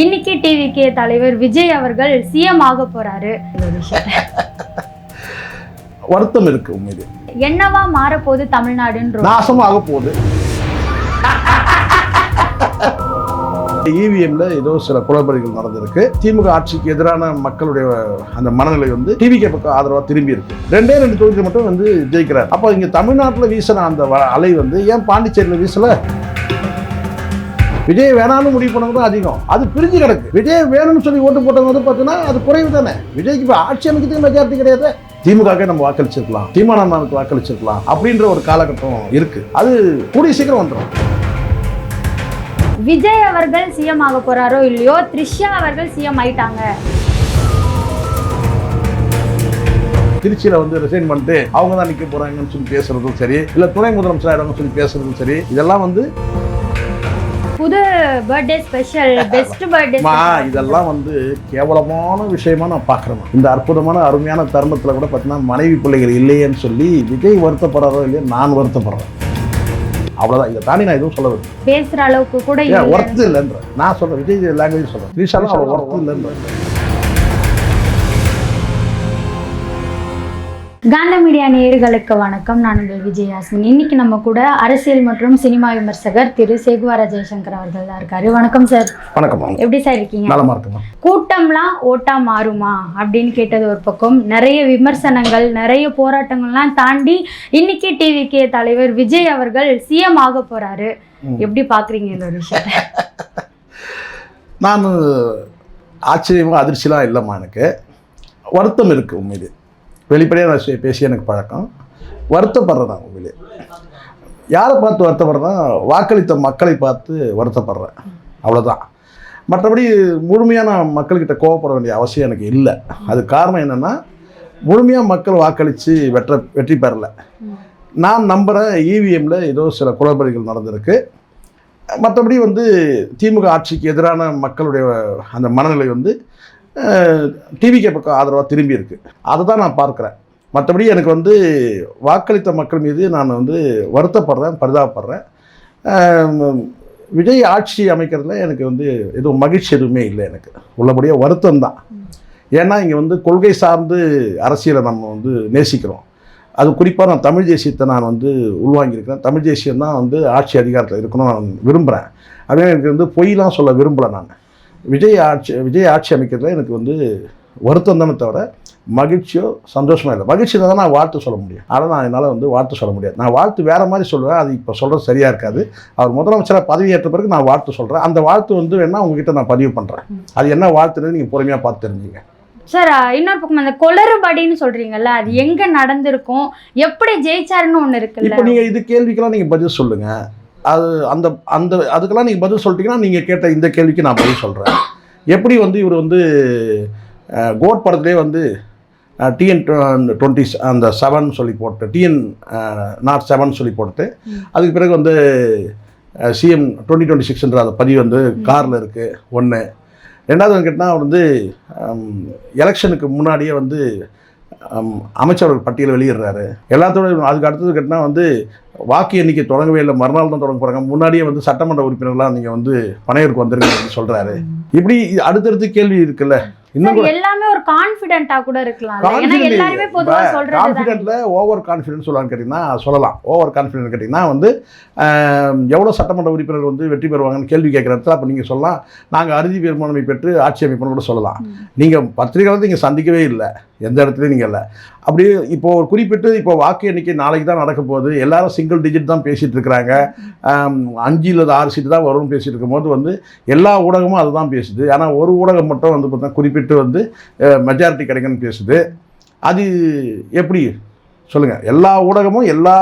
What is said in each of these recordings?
இன்னைக்கு டிவிகே தலைவர் விஜய் அவர்கள் சிஎம் ஆக போறாரு. வருத்தம் இருக்கு. உண்மையிலே என்னவா மாறப்போகுது தமிழ்நாடுன்ற நாசமாக போகுது. இவிஎம்ல ஏதோ சில குளறுபடிகள் நடந்திருக்கு. திமுக ஆட்சிக்கு எதிரான மக்களுடைய அந்த மனநிலை வந்து டிவிகே பக்கம் ஆதரவா திரும்பி இருக்கு. ரெண்டே தொகுதியில் மட்டும் வந்து ஜெயிக்கிறார். அப்போ இங்க தமிழ்நாட்டில் வீசின அந்த அலை வந்து ஏன் பாண்டிச்சேரியில் வீசல? விஜய் வேணாலும் முடிவு பண்ணவங்க தான் அதிகம். அது பிரிஞ்சு கிடக்கு. விஜய் வேணும்னு சொல்லி ஓட்டு போட்டவங்க வந்து பார்த்தீங்கன்னா அது குறைவு தானே. விஜய்க்கு இப்போ ஆட்சி அமைக்கிறதுக்கு மெஜாரிட்டி கிடையாது. திமுகவுக்கு நம்ம வாக்களிச்சிருக்கலாம், திமுகவுக்கு வாக்களிச்சிருக்கலாம் அப்படின்ற ஒரு காலகட்டம் இருக்கு. அது கூடிய சீக்கிரம் வந்துடும். விஜய் அவர்கள் சிஎம் ஆக போறாரோ இல்லையோ, த்ரிஷா அவர்கள் சிஎம் ஆயிட்டாங்க. திருச்சியில வந்து ரிசைன் பண்ணிட்டு அவங்க தான் நிக்க போறாங்கன்னு சொல்லி பேசுறதும் சரி, இல்ல துணை முதலமைச்சர் ஆயிடுவாங்கன்னு சொல்லி பேசுறதும் சரி, இதெல்லாம் வந்து புது பர்த்டே ஸ்பெஷல், பெஸ்ட் பர்த்டே, இதெல்லாம் வந்து கேவலமான விஷயமா நான் பார்க்குறேன். இந்த அற்புதமான அருமையான தருணத்தில் கூட பார்த்தீங்கன்னா மனைவி பிள்ளைகள் இல்லையேன்னு சொல்லி விஜய் வருத்தப்படுறதோ இல்லையா, நான் வருத்தப்படுறேன். அவ்வளோதான். இதை தாண்டி நான் எதுவும் சொல்ல வரேன். பேசுகிற அளவுக்கு கூட ஒர்த்து இல்லைன்ற நான் சொல்கிறேன். விஜய் லாங்குவேஜ் சொல்கிறேன். த்ரிஷாலும் அவ்வளோ ஒர்த்து இல்லைன்ற. காந்த மீடியா நேயர்களுக்கு வணக்கம். நான் உங்கள் விஜயாஸ்மின். இன்னைக்கு நம்ம கூட அரசியல் மற்றும் சினிமா விமர்சகர் திரு சேகுவாரா ஜெயசங்கர் அவர்கள் தான் இருக்காரு. வணக்கம் சார். வணக்கம். எப்படி சார் இருக்கீங்க? நலமா இருக்குமா? கூட்டம்லாம் ஓட்டா மாறுமா அப்படின்னு கேட்டது ஒரு பக்கம், நிறைய விமர்சனங்கள், நிறைய போராட்டங்கள்லாம் தாண்டி இன்னைக்கு டிவிகே தலைவர் விஜய் அவர்கள் சிஎம் ஆக போறாரு. எப்படி பாக்குறீங்க இந்த ஒரு விஷயத்தை? நான் ஆச்சரியமா அதிர்ச்சிலாம் இல்லைம்மா. எனக்கு வருத்தம் இருக்கு. உண்மையிலே வெளிப்படையாக நான் பேசி எனக்கு பழக்கம். வருத்தப்படுறேன் நான். உண்மையிலே யாரை பார்த்து வருத்தப்படுறேன்னா, வாக்களித்த மக்களை பார்த்து வருத்தப்படுறேன். அவ்வளோதான். மற்றபடி முழுமையாக நான் மக்கள்கிட்ட கோவப்பட வேண்டிய அவசியம் எனக்கு இல்லை. அது காரணம் என்னென்னா, முழுமையாக மக்கள் வாக்களித்து வெற்றி பெறலை. நான் நம்புகிறேன் இவிஎம்ல ஏதோ சில குளறுபடிகள் நடந்திருக்கு. மற்றபடி வந்து திமுக ஆட்சிக்கு எதிரான மக்களுடைய அந்த மனநிலை வந்து டிவிகே பக்கம் ஆதரவாக திரும்பி இருக்கு. அதை தான் நான் பார்க்குறேன். மற்றபடி எனக்கு வந்து வாக்களித்த மக்கள் மீது நான் வந்து வருத்தப்படுறேன், பரிதாபப்படுறேன். விஜய் ஆட்சி அமைக்கிறதுல எனக்கு வந்து எதுவும் மகிழ்ச்சி எதுவுமே இல்லை. எனக்கு உள்ளபடியாக வருத்தம் தான். ஏன்னா இங்கே வந்து கொள்கை சார்ந்து அரசியலை நம்ம வந்து நேசிக்கிறோம். அது குறிப்பாக நான் தமிழ் தேசியத்தை நான் வந்து உள்வாங்கியிருக்கிறேன். தமிழ் தேசியம் தான் வந்து ஆட்சி அதிகாரத்தில் இருக்கணும்னு நான் விரும்புகிறேன். அதே எனக்கு வந்து பொய்லாம் சொல்ல விரும்பலை. நான் விஜய் ஆட்சி அமைக்கிறதுல எனக்கு வந்து வருத்தம் தானே தவிர மகிழ்ச்சியோ சந்தோஷமா இல்லை. மகிழ்ச்சி தான் நான் வாழ்த்து சொல்ல முடியும். ஆனால் நான் என்னால் வந்து வாழ்த்து சொல்ல முடியாது. நான் வாழ்த்து வேறு மாதிரி சொல்லுவேன். அது இப்போ சொல்கிறது சரியாக இருக்காது. அவர் முதலமைச்சராக பதவியேற்ற பிறகு நான் வாழ்த்து சொல்கிறேன். அந்த வாழ்த்து வந்து வேணால் உங்ககிட்ட நான் பதிவு பண்ணுறேன். அது என்ன வாழ்த்துன்னு நீங்கள் பொறுமையாக பார்த்து தெரிஞ்சுங்க. சார், இன்னொரு பக்கம் அந்த குளறுபடின்னு சொல்கிறீங்கல்ல, அது எங்கே நடந்திருக்கும், எப்படி ஜெயிச்சாருன்னு ஒன்று இருக்குல்ல. இப்போ நீங்கள் இது கேள்விக்கெல்லாம் நீங்கள் பதில் சொல்லுங்கள். அது அந்த அந்த அதுக்கெல்லாம் நீங்கள் பதில் சொல்லிட்டீங்கன்னா, நீங்கள் கேட்ட இந்த கேள்விக்கு நான் பதில் சொல்கிறேன். எப்படி வந்து இவர் வந்து கோட் படத்துலேயே வந்து TN20 அந்த 7 சொல்லி போட்டு TN07 சொல்லி போட்டு, அதுக்கு பிறகு வந்து CM 2026 அந்த பதிவு வந்து காரில் இருக்குது. ஒன்று. ரெண்டாவது கேட்டால் அவர் வந்து எலெக்ஷனுக்கு முன்னாடியே வந்து அமைச்சர்கள் பட்டியல் வெளியிடுறாரு. எல்லாத்தோட அதுக்கு அடுத்தது கேட்டால் வந்து வாக்கு எண்ணிக்கை தொடங்கவே இல்லை, மறுநாள் தான் தொடங்க போகிறாங்க. முன்னாடியே வந்து சட்டமன்ற உறுப்பினர்லாம் நீங்கள் வந்து பனையூருக்கு வந்துருங்க சொல்கிறாரு. இப்படி அடுத்தடுத்து கேள்வி இருக்குல்ல. இன்னும் எல்லாமே ஒரு கான்ஃபிடென்ட்டா கூட இருக்கலாம். ஏன்னா எல்லாரும் பொதுவா சொல்றது கான்ஃபிடென்ட்ல ஓவர் கான்ஃபிடென்ட் சொல்லலாம்னு கேட்டிங்கன்னா சொல்லலாம். ஓவர் கான்ஃபிடென்ட் கேட்டிங்கன்னா வந்து எவ்வளோ சட்டமன்ற உறுப்பினர் வந்து வெற்றி பெறுவாங்கன்னு கேள்வி கேட்குற இடத்துல அப்போ நீங்கள் சொல்லலாம், நாங்கள் அறுதி பெரும்பான்மை பெற்று ஆட்சி அமைப்போம்னு கூட சொல்லலாம். நீங்கள் பத்திரிகையாளர் நீங்கள் சந்திக்கவே இல்லை, எந்த இடத்துலையும் நீங்கள் இல்லை. அப்படி இப்போ ஒரு குறிப்பிட்டு இப்போ வாக்கு எண்ணிக்கை நாளைக்கு தான் நடக்க போகுது. எல்லாரும் சிங்கிள் டிஜிட் தான் பேசிகிட்டு இருக்கிறாங்க. 5 இல்லது 6 சீட்டு தான் வரும்னு பேசிகிட்டு இருக்கும்போது வந்து எல்லா ஊடகமும் அதுதான் பேசுது. ஆனால் ஒரு ஊடகம் மட்டும் வந்து பார்த்தா குறிப்பிட்டு வந்து மெஜாரிட்டி கிடைக்குன்னு பேசுது. அது எப்படி சொல்லுங்கள்? எல்லா ஊடகமும் எல்லா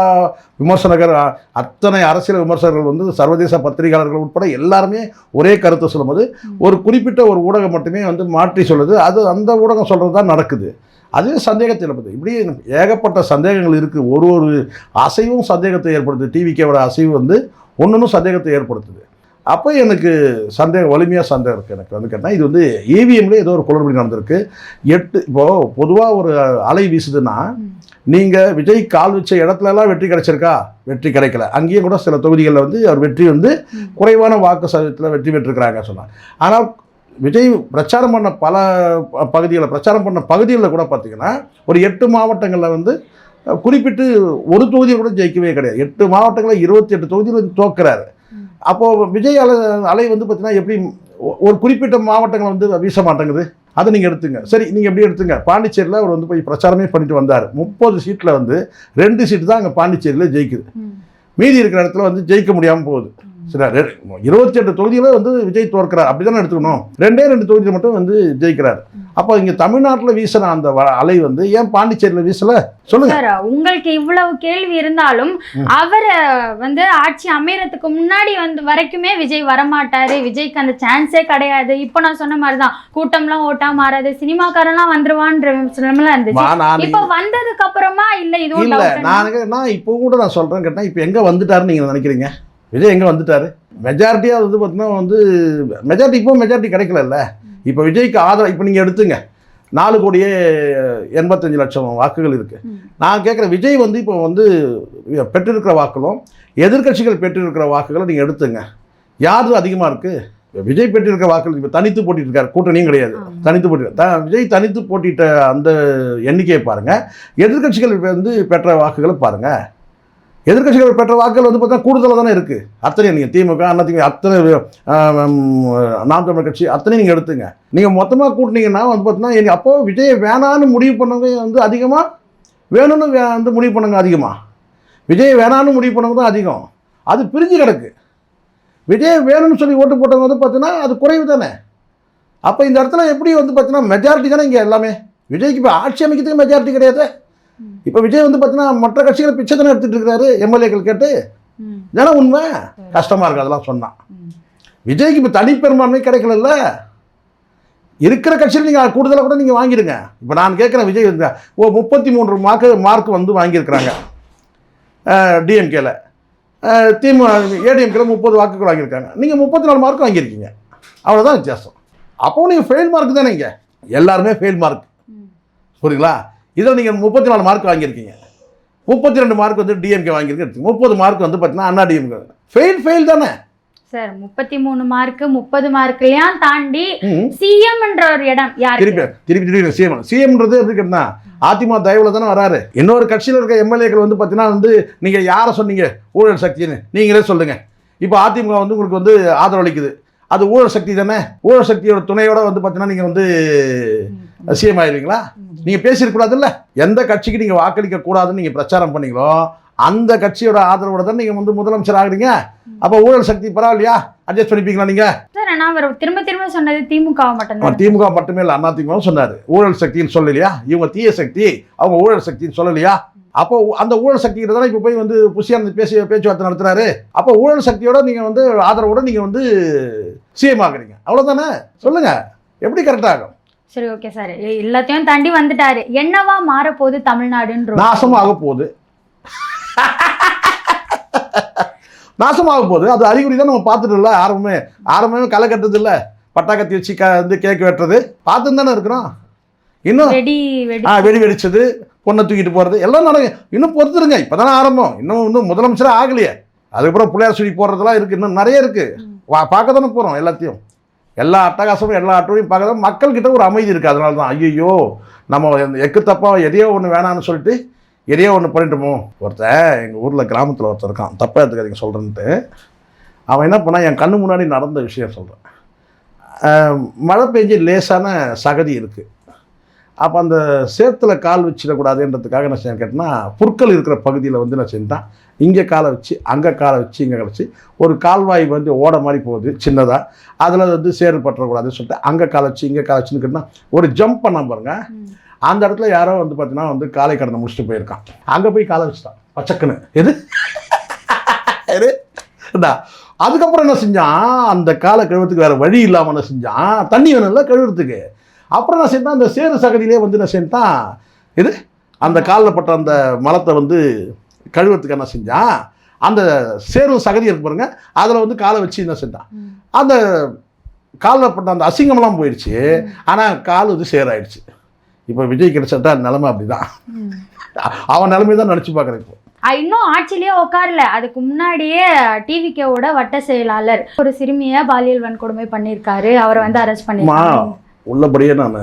விமர்சகர்கள், அத்தனை அரசியல் விமர்சகர்கள் வந்து சர்வதேச பத்திரிகையாளர்கள் உட்பட எல்லாருமே ஒரே கருத்தை சொல்லும்போது ஒரு குறிப்பிட்ட ஒரு ஊடகம் மட்டுமே வந்து மாற்றி சொல்லுது. அது அந்த ஊடகம் சொல்கிறது தான் நடக்குது. அதுவே சந்தேகத்தை எழுப்புது. இப்படி ஏகப்பட்ட சந்தேகங்கள் இருக்குது. ஒரு அசைவும் சந்தேகத்தை ஏற்படுத்துது. டிவிக்கோட அசைவு வந்து ஒன்றும் சந்தேகத்தை ஏற்படுத்துது. அப்போ எனக்கு சந்தேகம், வலிமையாக சந்தேகம் இருக்குது. எனக்கு வந்து கேட்டால் இது வந்து இவிஎம்ல ஏதோ ஒரு குளறுபடி நடந்திருக்கு. இப்போது பொதுவாக ஒரு அலை வீசுதுன்னா, நீங்கள் விஜய் கால் வச்ச இடத்துலலாம் வெற்றி கிடைச்சிருக்கா? வெற்றி கிடைக்கல. அங்கேயும் கூட சில தொகுதிகளில் வந்து அவர் வெற்றி வந்து குறைவான வாக்கு சதவீதத்தில் வெற்றி பெற்றிருக்கிறாங்க சொன்னாங்க. ஆனால் விஜய் பிரச்சாரம் பண்ண பல பகுதிகளில் கூட பார்த்தீங்கன்னா ஒரு 8 மாவட்டங்களில் வந்து குறிப்பிட்டு ஒரு தொகுதியில் கூட ஜெயிக்கவே கிடையாது. 8 மாவட்டங்களில் 28 தொகுதியில் தோக்குறாரு. அப்போது விஜய் அலை வந்து பார்த்தீங்கன்னா எப்படி ஒரு குறிப்பிட்ட மாவட்டங்கள் வந்து வீச மாட்டேங்குது. அதை நீங்கள் எடுத்துங்க. சரி, நீங்கள் எப்படி எடுத்துங்க. பாண்டிச்சேரியில் அவர் வந்து போய் பிரச்சாரமே பண்ணிட்டு வந்தார். 30 சீட்டில் வந்து 2 சீட்டு தான் அங்கே பாண்டிச்சேரியில் ஜெயிக்குது. மீதி இருக்கிற இடத்துல வந்து ஜெயிக்க முடியாமல் போகுது. சரி, 28 தொகுதியில் வந்து விஜய் தோற்கிறார். அப்படி தானே எடுத்துக்கணும். 2 தொகுதியில் மட்டும் வந்து ஜெயிக்கிறார். அப்போ இங்கே தமிழ்நாட்டில் வீசின அந்த அலை வந்து ஏன் பாண்டிச்சேரியில் வீசல சொல்லுங்க. உங்களுக்கு இவ்வளவு கேள்வி இருந்தாலும் அவரை வந்து ஆட்சி அமையறதுக்கு முன்னாடி வந்து வரைக்குமே விஜய் வரமாட்டாரு, விஜய்க்கு அந்த சான்ஸே கிடையாது. இப்போ நான் சொன்ன மாதிரிதான் கூட்டம்லாம் ஓட்டா மாறாது, சினிமாக்காரெல்லாம் வந்துருவான்ற இருந்துச்சு. இப்போ வந்ததுக்கு அப்புறமா இல்ல இது இல்ல நான் இப்போ கூட நான் சொல்றேன் கேட்டேன். இப்போ எங்க வந்துட்டாருன்னு நீங்க நினைக்கிறீங்க? விஜய் எங்கே வந்துட்டார்? மெஜாரிட்டியாக வந்து பார்த்தீங்கன்னா வந்து மெஜாரிட்டி கிடைக்கல. இப்போ விஜய்க்கு ஆதரவு இப்போ நீங்கள் எடுத்துங்க 4,85,00,000 வாக்குகள் இருக்குது. நான் கேட்குறேன், விஜய் வந்து இப்போ வந்து பெற்றிருக்கிற வாக்குகளும் எதிர்க்கட்சிகள் பெற்றிருக்கிற வாக்குகளை நீங்கள் எடுத்துங்க. யாரு அதிகமாக இருக்குது? விஜய் பெற்றிருக்கிற வாக்குகள் இப்போ தனித்து போட்டிட்டு கூட்டணியும் கிடையாது. தனித்து விஜய் தனித்து போட்டிட்ட அந்த எண்ணிக்கையை பாருங்கள். எதிர்க்கட்சிகள் வந்து பெற்ற வாக்குகளை பாருங்கள். எதிர்க்கட்சிகள் பெற்ற வாக்குகள் வந்து பார்த்தா கூடுதலாக தானே இருக்குது. அத்தனை நீங்கள் திமுக, அதிமுக, அத்தனை நாம் தமிழர் கட்சி அத்தனை நீங்கள் எடுத்துங்க. நீங்கள் மொத்தமாக கூட்டினீங்கன்னா வந்து பார்த்தீங்கன்னா அப்போது விஜய் வேணான்னு முடிவு பண்ணவங்க வந்து அதிகமாக, வேணும்னு வந்து முடிவு பண்ணவங்க அதிகமாக, விஜய் வேணான்னு முடிவு பண்ணவங்க தான் அதிகம். அது பிரிஞ்சு கிடக்கு. விஜய் வேணும்னு சொல்லி ஓட்டு போட்டவங்க வந்து பார்த்தீங்கன்னா அது குறைவு தானே. அப்போ இந்த இடத்துல எப்படி வந்து பார்த்தீங்கன்னா மெஜாரிட்டி தானே இங்கே எல்லாமே. விஜய்க்கு இப்போ ஆட்சி அமைக்கிறதுக்கு மெஜாரிட்டி கிடையாது. இப்போ விஜய் வந்து பார்த்தீங்கன்னா மற்ற கட்சிகளை பிச்சை தானே எடுத்துகிட்டு இருக்கிறாரு எம்எல்ஏக்கள் கேட்டு. இதெல்லாம் உண்மை. கஷ்டமாக இருக்குது அதெல்லாம் சொன்னால். விஜய்க்கு இப்போ தனிப்பெரும்பான்மை கிடைக்கல. இருக்கிற கட்சியில் நீங்கள் கூடுதலாக கூட நீங்கள் வாங்கிடுங்க. இப்போ நான் கேட்குறேன், விஜய் வந்து 33 மார்க் வந்து வாங்கியிருக்கிறாங்க டிஎம்கேல. ஏடிஎம்கேல 30 வாக்குகள் வாங்கியிருக்காங்க. நீங்கள் 34 மார்க் வாங்கியிருக்கீங்க. அவ்வளோதான் வித்தியாசம். அப்போ நீங்கள் ஃபெயில் மார்க் தானே. இங்கே எல்லாருமே ஃபெயில் மார்க். புரியுங்களா? இதில் நீங்கள் 34 மார்க் வாங்கியிருக்கீங்க. 32 மார்க் வந்து டிஎம்கே வாங்கியிருக்கு. 30 மார்க் வந்து பார்த்தீங்கன்னா அண்ணா டிஎம்கே. ஃபெயில் தானே சார். 33 மார்க் 30 மார்க்லையும் தாண்டி சிஎம்ன்ற ஒரு இடம் யார்? திருப்பி சிஎம்ன்றது எப்படி கேட்டா அதிமுக தயவுல தானே வராரு. இன்னொரு கட்சியில் இருக்க எம்எல்ஏக்கள் வந்து பார்த்தீங்கன்னா வந்து நீங்கள் யாரை சொன்னீங்க ஊழல் சக்தின்னு நீங்களே சொல்லுங்க. இப்போ அதிமுக வந்து உங்களுக்கு வந்து ஆதரவு அளிக்குது. அது ஊழல் சக்தி தானே. ஊழல் சக்தியோட துணையோட வந்து பார்த்தீங்கன்னா நீங்கள் வந்து சிஎம் ஆயிடுவீங்களா? நீங்கள் பேசியிருக்கூடாதுல்ல. எந்த கட்சிக்கு நீங்கள் வாக்களிக்க கூடாதுன்னு நீங்கள் பிரச்சாரம் பண்ணீங்களோ அந்த கட்சியோட ஆதரவோட தான் நீங்கள் வந்து முதலமைச்சர் ஆகுறீங்க. அப்போ ஊழல் சக்தி பரவாயில்லையா? அட்ஜஸ்ட் பண்ணிப்பீங்களா நீங்கள்? சார், நான் திரும்ப சொன்னது திமுக மட்டும்தான். திமுக மட்டுமே இல்லை, அண்ணா திமுகவும் சொன்னார். ஊழல் சக்தின்னு சொல்லலையா? இவங்க தீய சக்தி, அவங்க ஊழல் சக்தின்னு சொல்லலையா? அப்போ அந்த ஊழல் சக்திகிட்ட தானே இப்போ போய் வந்து புஷியானந்த் பேச்சுவார்த்தை நடத்துறாரு. அப்போ ஊழல் சக்தியோட நீங்கள் வந்து ஆதரவோட நீங்கள் வந்து சிஎம் ஆகுறீங்க. அவ்வளோதானே? சொல்லுங்க, எப்படி கரெக்டாகும்? சரி, ஓகே சார். எல்லாத்தையும் தாண்டி வந்துட்டாரு. என்னவா மாறப்போகுது தமிழ்நாடுன்ற? நாசமாக போகுது. நாசமாக போகுது. அது அறிகுறி தான் நம்ம பார்த்துட்டு ஆரம்பமே களை கட்டுறது இல்லை. பட்டாக்கத்தி வச்சு வந்து கேக் வெட்டுறது பார்த்துன்னு தானே இருக்கிறோம். இன்னும் வெடி வெடிச்சது, பொண்ணை தூக்கிட்டு போகிறது எல்லாம் நடக்கும். இன்னும் பொறுத்துருங்க. இப்போ தானே ஆரம்பம். இன்னும் முதலமைச்சராக ஆகலையே. அதுக்கப்புறம் பிள்ளையார் சொல்லி போடுறதுலாம் இருக்குது. இன்னும் நிறைய இருக்குது. பார்க்க தானே போகிறோம். எல்லாத்தையும் எல்லா அட்டகாசமும் எல்லா அட்டவையும் பார்க்க தான் மக்கள்கிட்ட ஒரு அமைதி இருக்குது. அதனால தான் ஐயோ நம்ம எக்கு தப்பாக எதையோ ஒன்று வேணான்னு சொல்லிட்டு எதையோ ஒன்று பண்ணிட்டோமோ. ஒருத்தன் எங்கள் ஊரில் கிராமத்தில் ஒருத்தர் இருக்கான், தப்பாக எடுத்துக்காதீங்க சொல்கிறேன்ட்டு. அவன் என்ன பண்ணால் என் கண்ணு முன்னாடி நடந்த விஷயம் சொல்கிறேன். மழை பெஞ்சு லேசான சகதி இருக்குது. அப்போ அந்த சேத்துல கால் வச்சிடக்கூடாதுன்றதுக்காக என்ன செய்ய கேட்டேன்னா, புற்கள் இருக்கிற பகுதியில் வந்து நான் செஞ்சேன். இங்கே காலை வச்சு அங்கே காலை வச்சு இங்கே கழிச்சு ஒரு கால்வாய் வந்து ஓட மாதிரி போகுது சின்னதாக. அதில் வந்து சேறு பற்றக்கூடாதுன்னு சொல்லிட்டு அங்கே காலை வச்சு இங்கே காலை வச்சுன்னு கேட்டால் ஒரு ஜம்ப் பண்ண பாருங்க. அந்த இடத்துல யாரோ வந்து பார்த்தீங்கன்னா வந்து காலை கடனை முடிச்சுட்டு போயிருக்கான். அங்கே போய் காலை வச்சுட்டான் பச்சக்குன்னு. அதுக்கப்புறம் என்ன செஞ்சான், அந்த காலை கழுவுறதுக்கு வேறு வழி இல்லாமல் என்ன செஞ்சான், தண்ணி வேணும்ல கழுவுறதுக்கு. அப்புறம் என்ன செஞ்சான், அந்த சேறு சகதியிலே வந்து என்ன செஞ்சான், அந்த காலில் பட்ட அந்த மலத்தை வந்து கழுவுறதுக்கு என்ன செஞ்சான், அந்த சேறு சகதி இருக்கு பாருங்க, அதில் வந்து காலை வச்சு என்ன செஞ்சான், அந்த காலில் பட்ட அந்த அசிங்கமெல்லாம் போயிடுச்சு. ஆனால் கால் வந்து சேராயிடுச்சு. இப்போ விஜய் கிடைச்சா நிலைமை அப்படிதான். அவன் நிலைமை தான் நினச்சி பார்க்குறேன். இப்போ இன்னும் ஆட்சியிலேயே உட்காரல. அதுக்கு முன்னாடியே டிவிகேவோட வட்ட செயலாளர் ஒரு சிறுமியை பாலியல் வன்கொடுமை பண்ணியிருக்காரு. அவரை வந்து அரெஸ்ட் பண்ணிருக்காங்க. உள்ளபடியே நான்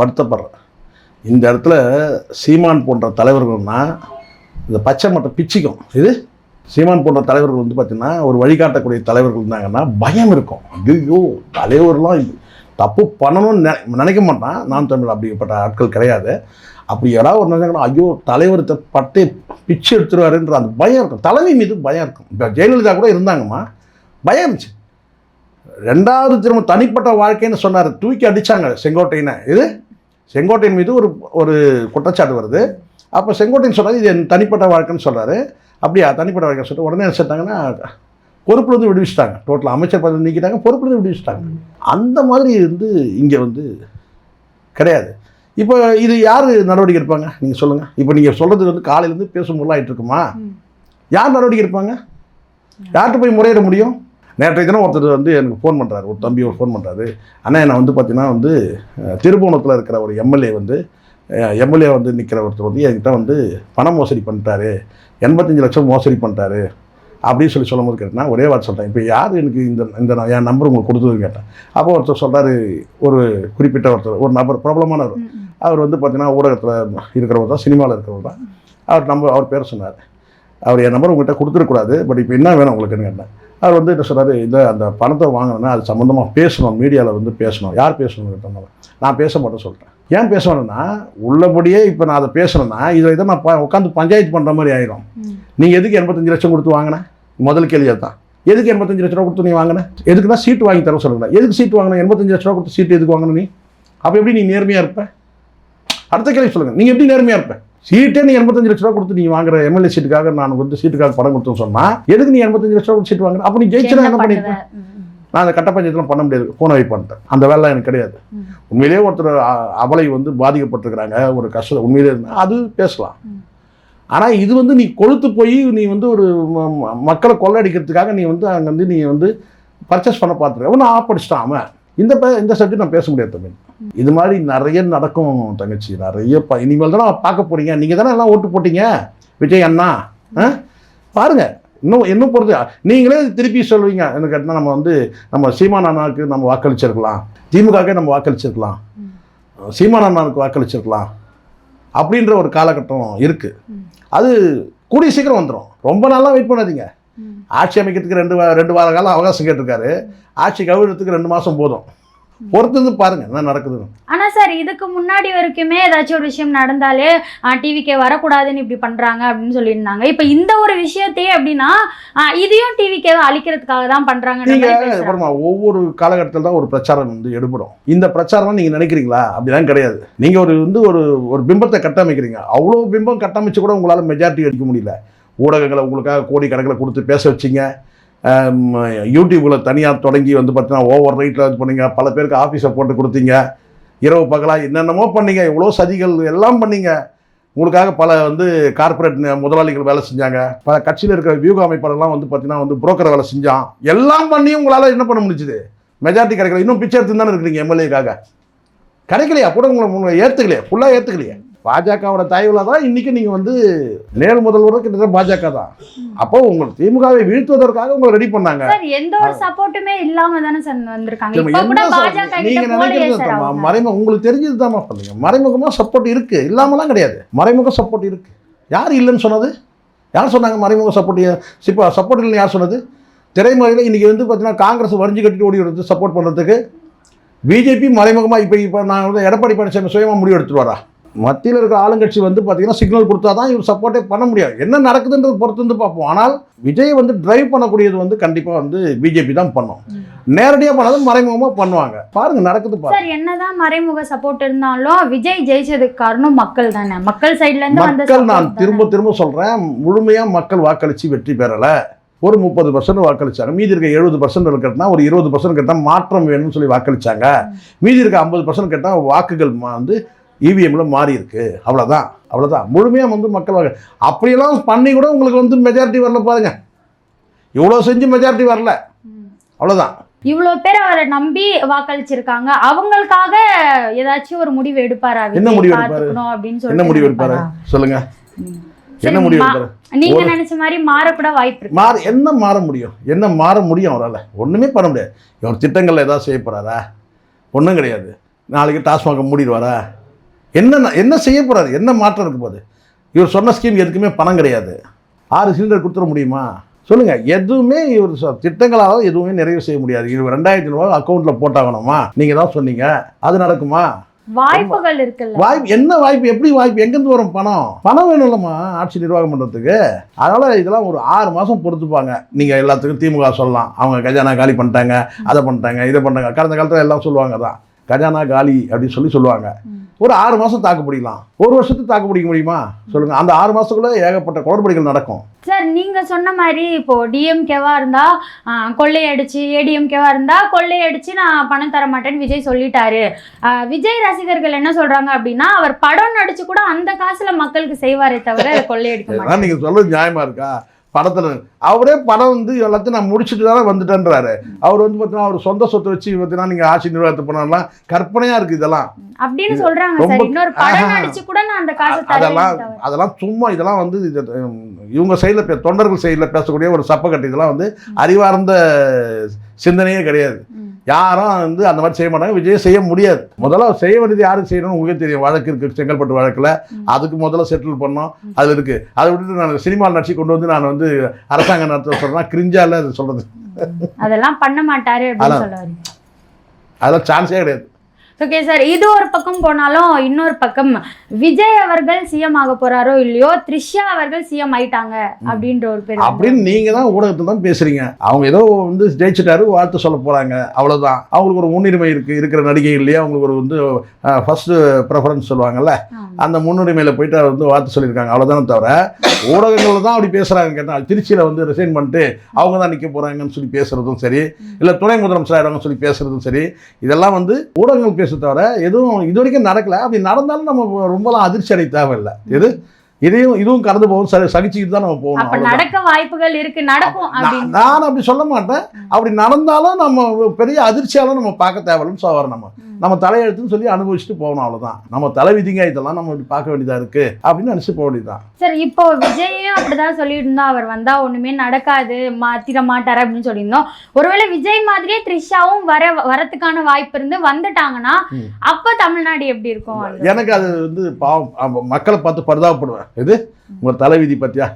வருத்தப்படுறேன். இந்த இடத்துல சீமான் போன்ற தலைவர்கள்னா இந்த பச்சை மட்டை பிச்சிக்கும். இது சீமான் போன்ற தலைவர்கள் வந்து பார்த்திங்கன்னா ஒரு வழிகாட்டக்கூடிய தலைவர்கள் இருந்தாங்கன்னா பயம் இருக்கும். ஐயோ தலைவர்லாம் தப்பு பண்ணணும்னு நினைக்க மாட்டான். நான் தமிழ் அப்படிப்பட்ட ஆட்கள் கிடையாது. அப்படி யாராவது ஒரு நினைச்சாங்கன்னா ஐயோ தலைவரத்தை பட்டே பிச்சு எடுத்துருவாருன்ற அந்த பயம் இருக்கும். தலைமை மீது பயம் இருக்கும். இப்போ ஜெயலலிதா கூட இருந்தாங்கம்மா, பயம் இருந்துச்சு. 2வது திரும்ப தனிப்பட்ட வாழ்க்கைன்னு சொன்னார், தூக்கி அடித்தாங்க செங்கோட்டையனை. இது செங்கோட்டையன் மீது ஒரு குற்றச்சாட்டு வருது. அப்போ செங்கோட்டையன் சொன்னார் இது என் தனிப்பட்ட வாழ்க்கைன்னு சொல்கிறாரு. அப்படியா தனிப்பட்ட வாழ்க்கைன்னு சொல்லிட்டு உடனே என்ன செஞ்சாங்கன்னா பொறுப்புலேருந்து விடுவிச்சிட்டாங்க. டோட்டல் அமைச்சர் பதவி நீக்கிட்டாங்க, பொறுப்புலேருந்து விடுவிச்சிட்டாங்க. அந்த மாதிரி வந்து இங்கே வந்து கிடையாது. இப்போ இது யார் நடவடிக்கை எடுப்பாங்க நீங்கள் சொல்லுங்கள். இப்போ நீங்கள் சொல்கிறது வந்து காலையிலேருந்து பேசும்போது ஆகிட்டு இருக்குமா? யார் நடவடிக்கை எடுப்பாங்க? யார்கிட்ட போய் முறையிட முடியும்? நேற்றைய தினம் ஒருத்தர் வந்து எனக்கு ஃபோன் பண்ணுறாரு, ஒரு தம்பி ஃபோன் பண்ணுறாரு. அண்ணா நான் வந்து பார்த்தீங்கன்னா வந்து திருபுவனத்தில் இருக்கிற ஒரு எம்எல்ஏ வந்து நிற்கிற ஒருத்தர் வந்து என்கிட்ட வந்து பணம் மோசடி பண்ணிட்டாரு, 85 லட்சம் மோசடி பண்ணிட்டாரு அப்படின்னு சொல்லும்போது கேட்டேன்னா ஒரே வார்த்தை சொல்கிறேன். இப்போ யார் எனக்கு இந்த என் நம்பர் உங்களுக்கு கொடுத்ததுன்னு கேட்டேன். அப்போ ஒருத்தர் சொல்கிறாரு, ஒரு குறிப்பிட்ட ஒரு நபர் பிரபலமானவர், அவர் வந்து பார்த்தீங்கன்னா ஊடகத்தில் இருக்கிறவர் தான், சினிமாவில் இருக்கிறவர் தான். அவர் பேர் சொன்னார். அவர் என் நம்பர் உங்கள்கிட்ட கொடுத்துருக்கூடாது, பட் இப்போ என்ன வேணும் உங்களுக்குன்னு கேட்டேன். அவர் வந்து என்ன சொன்னார், அந்த பணத்தை வாங்கினேன்னா அது சம்மந்தமாக பேசணும், மீடியாவில் வந்து பேசணும். யார் பேசணும்னு கேட்டாங்க. நான் பேச மாட்டேன் சொல்லிட்டேன். ஏன் பேசணும்னா உள்ளபடியே இப்போ நான் அதை பேசணும்னா இதை நான் உட்காந்து பஞ்சாயத்து பண்ணுற மாதிரி ஆயிடும். நீங்கள் எதுக்கு 85 லட்சம் கொடுத்து வாங்கினேன்? முதல் கேள்வி தான். எதுக்கு 85 லட்ச ரூபா கொடுத்து நீ வாங்கினேன்? எதுக்குன்னா சீட்டு வாங்கி தர சொல்லுங்கள். எதுக்கு சீட்டு வாங்கினேன்? 85 லட்ச ரூபா கொடுத்து சீட்டு எதுக்கு வாங்கணும் நீ? அப்போ எப்படி நீ நேர்மையாக இருப்ப? அடுத்த கேள்வி சொல்லுங்கள், நீங்கள் எப்படி நேர்மையாக இருப்ப? சீட்டே நீ 85 லட்ச ரூபா கொடுத்து நீ வாங்குற எம்எல்ஏ சீட்டுக்காக நான் வந்து சீட்டுக்காக பணம் கொடுத்தோன்னு சொன்னால் எதுக்கு நீ 85 லட்ச ரூபா கொடுத்து சீட்டு வாங்குற? அப்போ நீ ஜெயிச்சுனா என்ன பண்ணியிருப்பேன்? நான் அந்த கட்ட பஞ்சாயத்துலாம் பண்ண முடியாது, போன வை பண்ணிட்டேன். அந்த வேலை எனக்கு கிடையாது. உண்மையிலேயே ஒருத்தர் அவளை வந்து பாதிக்கப்பட்டிருக்கிறாங்க, ஒரு கஷ்டம் உண்மையிலே இருந்தால் அது பேசலாம். ஆனால் இது வந்து நீ கொழுத்து போய் நீ வந்து ஒரு மக்களை கொள்ளடிக்கிறதுக்காக நீ வந்து அங்கே வந்து நீ வந்து பர்ச்சேஸ் பண்ண பார்த்துருக்க. ஒன்று ஆஃப் அடிச்சிட்டான் அவன். இந்த சப்ஜெக்ட் நான் பேச முடியாது தமிழ். இது மாதிரி நிறைய நடக்கும் தங்கச்சி, நிறைய இனிமேல் தானே பார்க்க போகிறீங்க. நீங்கள் தானே எல்லாம் ஓட்டு போட்டீங்க விஜய் அண்ணா. பாருங்கள், இன்னும் பொறுத்து நீங்களே திருப்பி சொல்லுவீங்க. என்ன கேட்டால் நம்ம சீமான் அண்ணாவுக்கு நம்ம வாக்களிச்சிருக்கலாம், திமுகவுக்கே நம்ம வாக்களிச்சிருக்கலாம், சீமான் அண்ணாவுக்கு வாக்களிச்சிருக்கலாம் அப்படின்ற ஒரு காலகட்டம் இருக்குது. அது கூடிய சீக்கிரம் வந்துடும். ரொம்ப நாளாக வெயிட் பண்ணாதீங்க. ஆட்சி அமைக்கிறதுக்கு 2 வார காலம் அவகாசம் கேட்டிருக்காரு. ஆட்சி கவிழ்றதுக்கு 2 மாதம் போதும். பொறுத்து பாருங்க என்ன நடக்குதுன்னு. ஆனால் சார் இதுக்கு முன்னாடி வரைக்குமே ஏதாச்சும் ஒரு விஷயம் நடந்தாலே டிவிக்கே வரக்கூடாதுன்னு இப்படி பண்ணுறாங்க அப்படின்னு சொல்லியிருந்தாங்க. இப்போ இந்த ஒரு விஷயத்தையே அப்படின்னா இதையும் டிவிக்கேவை அழிக்கிறதுக்காக தான் பண்ணுறாங்க. ஒவ்வொரு காலகட்டத்தில் தான் ஒரு பிரச்சாரம் வந்து எடுபடும். இந்த பிரச்சாரம் நீங்கள் நினைக்கிறீங்களா? அப்படிலாம் கிடையாது. நீங்கள் ஒரு பிம்பத்தை கட்டமைக்கிறீங்க. அவ்வளோ பிம்பம் கட்டமைச்சு கூட உங்களால் மெஜாரிட்டி அடிக்க முடியல. ஊடகங்களை உங்களுக்காக கோடி கணக்கில் கொடுத்து பேச வச்சிங்க. யூடியூப்பில் தனியாக தொடங்கி வந்து பார்த்தீங்கன்னா ஓவர் ரைட்டில் இது பண்ணீங்க. பல பேருக்கு ஆஃபீஸை போட்டு கொடுத்தீங்க. இரவு பகலாக என்னென்னமோ பண்ணீங்க. எவ்வளோ சதிகள் எல்லாம் பண்ணீங்க. உங்களுக்காக பல வந்து கார்பரேட் முதலாளிகள் வேலை செஞ்சாங்க. பல கட்சியில் இருக்கிற வியூக அமைப்பாளர்லாம் வந்து பார்த்தீங்கன்னா வந்து புரோக்கர் வேலை செஞ்சான். எல்லாம் பண்ணி உங்களால் என்ன பண்ண முடிஞ்சுது? மெஜாரிட்டி கிடைக்கல. இன்னும் பிச்சை எடுத்து தானே இருக்கிறீங்க. எம்எல்ஏக்காக கிடைக்கலையா? கூட உங்களை ஏற்றுக்கலையே, ஃபுல்லாக ஏற்றுக்கலையே. பாஜகவோட தயவில் தான் இன்றைக்கி நீங்கள் வந்து நேர் முதல்வர் கிட்டத்தட்ட பாஜக தான். அப்போ உங்கள் திமுகவை வீழ்த்துவதற்காக உங்களை ரெடி பண்ணாங்க. எந்த ஒரு சப்போர்ட்டுமே இல்லாம தானே வந்திருக்காங்க. நீங்க நினைக்கிறது மறைமுகம் உங்களுக்கு தெரிஞ்சது தான் பண்ணுங்க. மறைமுகமாக சப்போர்ட் இருக்கு, இல்லாமலாம் கிடையாது. மறைமுக சப்போர்ட் இருக்கு. யார் இல்லைன்னு சொன்னது? யார் சொன்னாங்க மறைமுக சப்போர்ட் இல்லைன்னு யார் சொன்னது? திரைமுறையில் இன்றைக்கி வந்து பார்த்தீங்கன்னா காங்கிரஸ் வரிஞ்சு கட்டிட்டு ஓடி வருது சப்போர்ட் பண்ணுறதுக்கு. பிஜேபி மறைமுகமாக இப்போ நான் வந்து எடப்பாடி பழனிசாமி சுயமாக முடிவு எடுத்துட்டு வரா. மத்தியில் இருக்கிற ஆளுங்கட்சி வந்து பார்த்தீங்கன்னா சிக்னல் கொடுத்தா தான் இவர் சப்போர்ட்டே பண்ண முடியாது. என்ன நடக்குதுன்றது பொறுத்து வந்து பார்ப்போம். ஆனால் விஜய் வந்து டிரைவ் பண்ணக்கூடியது வந்து கண்டிப்பாக வந்து பிஜேபி தான் பண்ணும். நேரடியாக பண்ணாலும் மறைமுகமாக பண்ணுவாங்க. பாருங்க நடக்குது பாருங்க. சார் என்னதான் மறைமுக சப்போர்ட் இருந்தாலும் விஜய் ஜெயிச்சதுக்கு காரணம் மக்கள் தானே. மக்கள் சைட்ல இருந்து மக்கள், நான் திரும்ப சொல்றேன், முழுமையாக மக்கள் வாக்களித்து வெற்றி பெறலை. ஒரு 30% வாக்களிச்சாங்க. மீதி இருக்க 70% கேட்டால் ஒரு 20% கேட்டால் மாற்றம் வேணும்னு சொல்லி வாக்களிச்சாங்க. மீதி இருக்க 50% கேட்டால் வாக்குகள் வந்து இவிஎம்ல மாறி இருக்கு. அவ்வளோதான். முழுமையாக வந்து மக்கள் அப்படியெல்லாம் பண்ணி கூட உங்களுக்கு வந்து மெஜாரிட்டி வரல. பாருங்க, இவ்வளோ செஞ்சு மெஜாரிட்டி வரல. அவ்வளோதான். இவ்வளோ பேர் அவரை நம்பி வாக்களிச்சிருக்காங்க. அவங்களுக்காக ஏதாச்சும் ஒரு முடிவு எடுப்பாரா? என்ன முடிவு எடுப்பாரு அப்படின்னு சொல்லி என்ன முடிவு எடுப்பாரு சொல்லுங்க. என்ன முடிவு எடுப்பாரு? நீங்க நினைச்ச மாதிரி மாறக்கூட வாய்ப்பு இருக்கு. என்ன மாற முடியும்? என்ன மாற முடியும் அவரால்? ஒன்றுமே பண்ண முடியாது. இவர் திட்டங்கள் ஏதாவது செய்ய போகிறாரா? ஒன்றும் கிடையாது. நாளைக்கு டாஸ்மாக மூடிடுவாரா? என்ன செய்ய போகிறாரு? என்ன மாற்றம் இருக்க போகுது? இவர் சொன்ன ஸ்கீம் எதுக்குமே பணம் கிடையாது. 6 சிலிண்டர் கொடுத்துட முடியுமா சொல்லுங்கள்? எதுவுமே இவர் திட்டங்களால் எதுவுமே நிறைவு செய்ய முடியாது. இது 2000 ரூபா அக்கௌண்ட்டில் போட்டாகணுமா? நீங்கள் தான் சொன்னீங்க. அது நடக்குமா? வாய்ப்புகள் இருக்குல்ல. வாய்ப்பு என்ன வாய்ப்பு? எப்படி வாய்ப்பு? எங்கேருந்து வரும் பணம் வேணும் இல்லைம்மா ஆட்சி நிர்வாகம் பண்ணுறதுக்கு. அதனால் இதெல்லாம் ஒரு 6 மாதம் பொறுத்துப்பாங்க. நீங்கள் எல்லாத்துக்கும் திமுக சொல்லலாம், அவங்க கஜானா காலி பண்ணிட்டாங்க, அதை பண்ணிட்டாங்க, இதை பண்ணிட்டாங்க. கடந்த காலத்தில் எல்லாம் சொல்லுவாங்க தான், கஜானா காலி அப்படின்னு சொல்லுவாங்க. ஒரு 6 மாதம் தாக்கு பிடிக்கலாம். 1 வருஷத்துக்கு தாக்கு பிடிக்க முடியுமா சொல்லுங்கள்? அந்த 6 மாதத்துக்குள்ளே ஏகப்பட்ட குளறுபடிகள் நடக்கும். சார் நீங்க சொன்ன மாதிரி இப்போ டிஎம்கேவா இருந்தா கொள்ளையடிச்சு, ஏடிஎம்கேவா இருந்தா கொள்ளையடிச்சு நான் பணம் தர மாட்டேன்னு விஜய் சொல்லிட்டாரு. விஜய் ரசிகர்கள் என்ன சொல்றாங்க அப்படின்னா, அவர் படம் நடிச்சு கூட அந்த காசுல மக்களுக்கு செய்வாரே தவிர கொள்ளையடிக்க மாட்டாரு. நீங்க சொல்றது நியாயமா இருக்கா? படத்துல அவரே படம் வந்து எல்லாத்தையும் நான் முடிச்சுட்டு தானே வந்துட்டேன்றாரு. அவர் வந்து பார்த்தீங்கன்னா அவர் சொந்த சொத்தை வச்சு பார்த்தீங்கன்னா நீங்க ஆட்சி நிர்வாகத்தை பண்ணலாம் கற்பனையா இருக்கு இதெல்லாம் அப்படின்னு சொல்றாங்க சார். இன்னொரு படம் நடிச்சு கூட நான் அந்த காசை அதெல்லாம் சும்மா இதெல்லாம் வந்து இவங்க சைடில் தொண்டர்கள் சைடில் பேசக்கூடிய ஒரு சப்பக்கட்டு. இதெல்லாம் வந்து அறிவார்ந்த சிந்தனையே கிடையாது. யாரும் வந்து அந்த மாதிரி செய்ய மாட்டாங்க. விஜய் செய்ய முடியாது. முதல்ல செய்ய வேண்டியது யாருக்கு செய்யணும்னு உங்களுக்கு தெரியும். வழக்கு இருக்குது, செங்கல்பட்டு வழக்கில். அதுக்கு முதல்ல செட்டில் பண்ணோம். அது இருக்குது. அதை விட்டுட்டு நான் சினிமாவில் நடிச்சு கொண்டு வந்து நான் வந்து அரசாங்கம் நடத்த சொல்கிறேன்னா கிரிஞ்சால அது சொல்கிறது. அதெல்லாம் பண்ண மாட்டாரு அப்படின்னு சொல்லுவாரு. அதெல்லாம் சான்ஸே கிடையாது. ஓகே சார், இது ஒரு பக்கம் போனாலும் இன்னொரு பக்கம் விஜய் அவர்கள் சிஎம் ஆக போறாரோ இல்லையோ, த்ரிஷா அவர்கள் சிஎம் ஆயிட்டாங்க அப்படின்ற ஒரு பேர் அப்படின்னு நீங்க தான் ஊடகத்துல தான் பேசுறீங்க. அவங்க ஏதோ வந்து ஜெயிச்சுட்டாரு, வாழ்த்து சொல்ல போறாங்க, அவ்வளவுதான். அவங்களுக்கு ஒரு முன்னுரிமை இருக்கிற நடிகை இல்லையா, அவங்களுக்கு ஒரு வந்து ஃபர்ஸ்ட் ப்ரெஃபரன்ஸ் சொல்லுவாங்கல்ல, அந்த முன்னுரிமையில போயிட்டு வந்து வாழ்த்து சொல்லியிருக்காங்க, அவ்வளவுதானே தவிர ஊடகங்கள்ல தான் அப்படி பேசுறாங்க. கேட்டால் திருச்சியில வந்து ரிசைன் பண்ணிட்டு அவங்க தான் நிற்க போறாங்கன்னு சொல்லி பேசுறதும் சரி, இல்லை துணை முதலமைச்சர் ஆயிடுவாங்கன்னு சொல்லி பேசுறதும் சரி, இதெல்லாம் வந்து ஊடகங்கள் தவிர எதுவும் இது வரைக்கும் நடக்கல. அப்படி நடந்தாலும் நம்ம ரொம்பலாம் அதிர்ச்சி அடைய தேவையில்லை. இதுவும் கடந்து போகும், சகிச்சுக்கிட்டு தான் நம்ம போகணும். நடக்க வாய்ப்புகள் இருக்கு, நடக்கும். நான் அப்படி சொல்ல மாட்டேன். அப்படி நடந்தாலும் நம்ம பெரிய அதிர்ச்சியாலும் நம்ம பார்க்க தேவையில்லைன்னு சொல்ல நம்ம தலையெழுத்துன்னு சொல்லி அனுபவிச்சுட்டு போகணும், அவ்வளவுதான். நம்ம தலை விதிங்க, இதெல்லாம் நம்ம இப்படி பார்க்க வேண்டியதா இருக்கு அப்படின்னு நினைச்சு போக வேண்டியதுதான். சார் இப்போ விஜயும் அப்படிதான் சொல்லிட்டு இருந்தா, அவர் வந்தா ஒண்ணுமே நடக்காது, மாத்திர மாட்டாரு அப்படின்னு சொல்லியிருந்தோம். ஒருவேளை விஜய் மாதிரியே த்ரிஷாவும் வரத்துக்கான வாய்ப்பு இருந்து வந்துட்டாங்கன்னா அப்ப தமிழ்நாடு எப்படி இருக்கும்? எனக்கு அது வந்து பாவம், மக்களை பார்த்து பரிதாபப்படுவேன். இது உங்கள் தலைவிதி பற்றியா?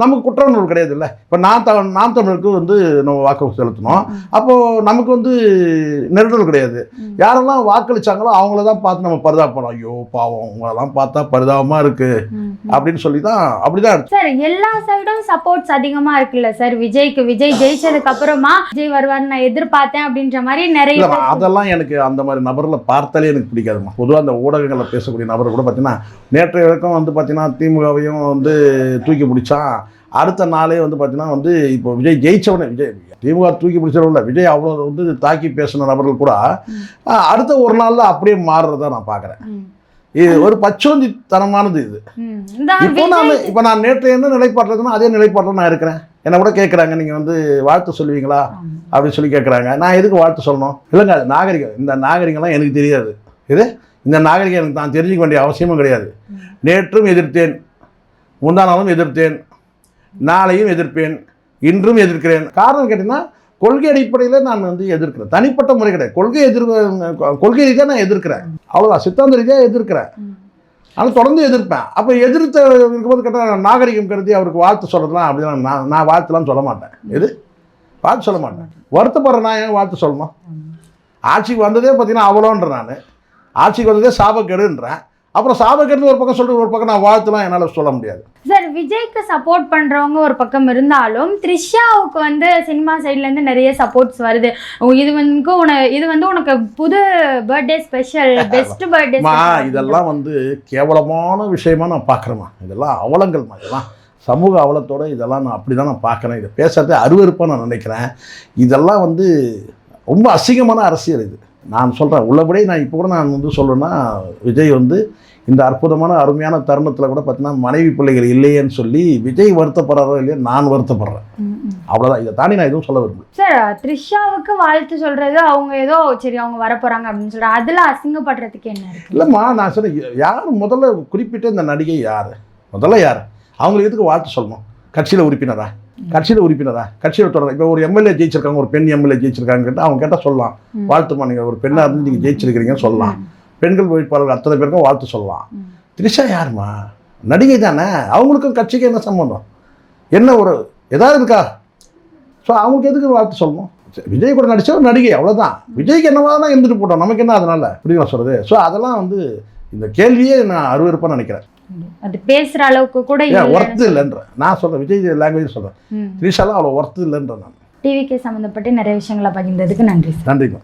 நமக்கு குற்றங்கள் கிடையாது இல்லை. இப்போ நாம் தமிழருக்கு வந்து நம்ம வாக்கு செலுத்தணும். அப்போது நமக்கு வந்து நெருடல் கிடையாது. யாரெல்லாம் வாக்களிச்சாங்களோ அவங்கள தான் பார்த்து நம்ம பரிதாபப்படும். ஐயோ பாவம், உங்களெல்லாம் பார்த்தா பரிதாபமாக இருக்குது அப்படின்னு சொல்லி தான் அப்படிதான் சார். எல்லா சைடும் சப்போர்ட்ஸ் அதிகமாக இருக்குல்ல சார் விஜய்க்கு. விஜய் ஜெயிச்சதுக்கு அப்புறமா விஜய் வருவார்னு நான் எதிர்பார்த்தேன் அப்படின்ற மாதிரி நிறைய. அதெல்லாம் எனக்கு அந்த மாதிரி நபர்களை பார்த்தாலே எனக்கு பிடிக்காதுமா. பொதுவாக அந்த ஊடகங்களில் பேசக்கூடிய நபர் கூட பார்த்தீங்கன்னா நேற்றைய வரைக்கும் வந்து பார்த்தீங்கன்னா திமுகவையும் வந்து தூக்கி பிடிச்சான். அடுத்த நாளே வந்து பார்த்தீங்கன்னா வந்து இப்போ விஜய் ஜெயிச்சவனே, விஜய் திமுக தூக்கி பிடிச்சவங்கள விஜய் அவ்வளோ வந்து தாக்கி பேசின நபர்கள் கூட அடுத்த ஒரு நாளில் அப்படியே மாறுறதா நான் பார்க்குறேன். இது ஒரு பச்சோந்தித்தனமானது. இது இப்போ நான் நேற்று என்ன நிலைப்பாட்டில் இருக்கணும் அதே நிலைப்பாட்டில் நான் இருக்கிறேன். என்னை கூட கேட்குறாங்க, நீங்கள் வந்து வாழ்த்து சொல்லுவீங்களா அப்படின்னு சொல்லி கேட்குறாங்க. நான் எதுக்கு வாழ்த்து சொல்லணும்? இல்லைங்க, அது நாகரிகம். இந்த நாகரிகம்லாம் எனக்கு தெரியாது. இந்த நாகரிகம் எனக்கு நான் தெரிஞ்சிக்க வேண்டிய அவசியமும் கிடையாது. நேற்றும் எதிர்த்தேன், முந்தா நாளும் எதிர்த்தேன், நாளையும் எதிர்ப்பேன், இன்றும் எதிர்க்கிறேன். காரணம் கேட்டிங்கன்னா கொள்கை அடிப்படையில் நான் வந்து எதிர்க்கிறேன். தனிப்பட்ட முறை கிடையாது. கொள்கை ரீதியாக நான் எதிர்க்கிறேன், அவ்வளோதான். சித்தாந்த ரீதியாக எதிர்க்கிறேன், ஆனால் தொடர்ந்து எதிர்ப்பேன். அப்போ எதிர்த்து இருக்கும்போது கேட்டால் நாகரிகம் கருதி அவருக்கு வாழ்த்து சொல்கிறதுலாம் அப்படிதான். நான் வாழ்த்துலாம் சொல்ல மாட்டேன். வாழ்த்து சொல்ல மாட்டேன். வருத்தப்படுற நான் ஏன் வாழ்த்து சொல்லணும்? ஆட்சிக்கு வந்ததே பார்த்தீங்கன்னா அவ்வளோன்ற நான் ஆட்சிக்கு வந்ததே சாபக்கேடுன்றேன். அப்புறம் சாபக்கேடு ஒரு பக்கம் சொல்லிட்டு ஒரு பக்கம் நான் வாழ்த்துலாம் என்னால் சொல்ல முடியாது. சார் விஜய்க்கு சப்போர்ட் பண்ணுறவங்க ஒரு பக்கம் இருந்தாலும் த்ரிஷாவுக்கு வந்து சினிமா சைட்லேருந்து நிறைய சப்போர்ட்ஸ் வருது. இது வந்து உனக்கு புது பர்த்டே ஸ்பெஷல், பெஸ்ட் பர்த்டே. இதெல்லாம் வந்து கேவலமான விஷயமா நான் பார்க்குறேம்மா. இதெல்லாம் அவலங்கள்மா. இதெல்லாம் சமூக அவலத்தோடு இதெல்லாம் நான் அப்படி தான் நான் பார்க்குறேன். இதை பேசுறதே அருவருப்பாக நான் நினைக்கிறேன். இதெல்லாம் வந்து ரொம்ப அசிங்கமான அரசியல். இது நான் சொல்கிறேன் உள்ளபடி. நான் இப்போ கூட நான் வந்து சொல்லணும்னா, விஜய் வந்து இந்த அற்புதமான அருமையான தருணத்தில் கூட பார்த்தீங்கன்னா மனைவி பிள்ளைகள் இல்லையேன்னு சொல்லி விஜய் வருத்தப்படுறாரோ இல்லையா, நான் வருத்தப்படுறேன், அவ்வளோதான். இதை தாண்டி நான் எதுவும் சொல்ல விரும்பல. சார் த்ரிஷாவுக்கு வாழ்த்து சொல்கிறது, அவங்க ஏதோ சரி அவங்க வரப்போகிறாங்க அப்படின்னு சொல்கிறாங்க, அதில் அசிங்கப்படுறதுக்கு என்ன இருக்கு? இல்லைம்மா, நான் சொன்னேன் யார் முதல்ல குறிப்பிட்ட இந்த நடிகை யார் முதல்ல யார் அவங்களுக்கு எதுக்கு வாழ்த்து சொல்லணும்? கட்சியில் உறுப்பினரா, கட்சியில் தொடர. இப்போ ஒரு எம்எல்ஏ ஜெயிச்சிருக்காங்க, ஒரு பெண் எம்எல்ஏ ஜெயிச்சிருக்காங்க கேட்டால் அவங்க கேட்டால் சொல்லலாம், வாழ்த்துமா நீங்கள் ஒரு பெண்ணாக இருந்து நீங்கள் ஜெயிச்சிருக்கிறீங்கன்னு சொல்லலாம். பெண்கள் வேட்பாளர்கள் அத்தனை பேருக்கும் வாழ்த்து சொல்லலாம். த்ரிஷா யாருமா? நடிகை தானே, அவங்களுக்கும் கட்சிக்கு என்ன சம்பந்தம்? என்ன ஒரு ஏதாவது இருக்கா? ஸோ அவங்களுக்கு எதுக்கு வாழ்த்து சொல்லணும்? விஜய் கூட நடிச்ச ஒரு நடிகை, அவ்வளோதான். விஜய்க்கு என்னவா தான் இருந்துட்டு போட்டோம், நமக்கு என்ன அதனால இப்படி நான் சொல்கிறது. ஸோ அதெல்லாம் வந்து இந்த கேள்வியே நான் அருவருப்பாக நினைக்கிறேன். அது பேசுகிற அளவுக்கு கூட ஒர்த்து இல்லைன்ற நான் சொல்கிறேன். விஜய் லாங்குவேஜ் சொல்கிறேன். த்ரிஷாலாம் அவ்வளோ ஒர்த்து இல்லைன்ற நான். டிவிக்கு சம்மந்தப்பட்டு நிறைய விஷயங்களை பகிர்ந்ததுக்கு நன்றி சார். நன்றிங்க.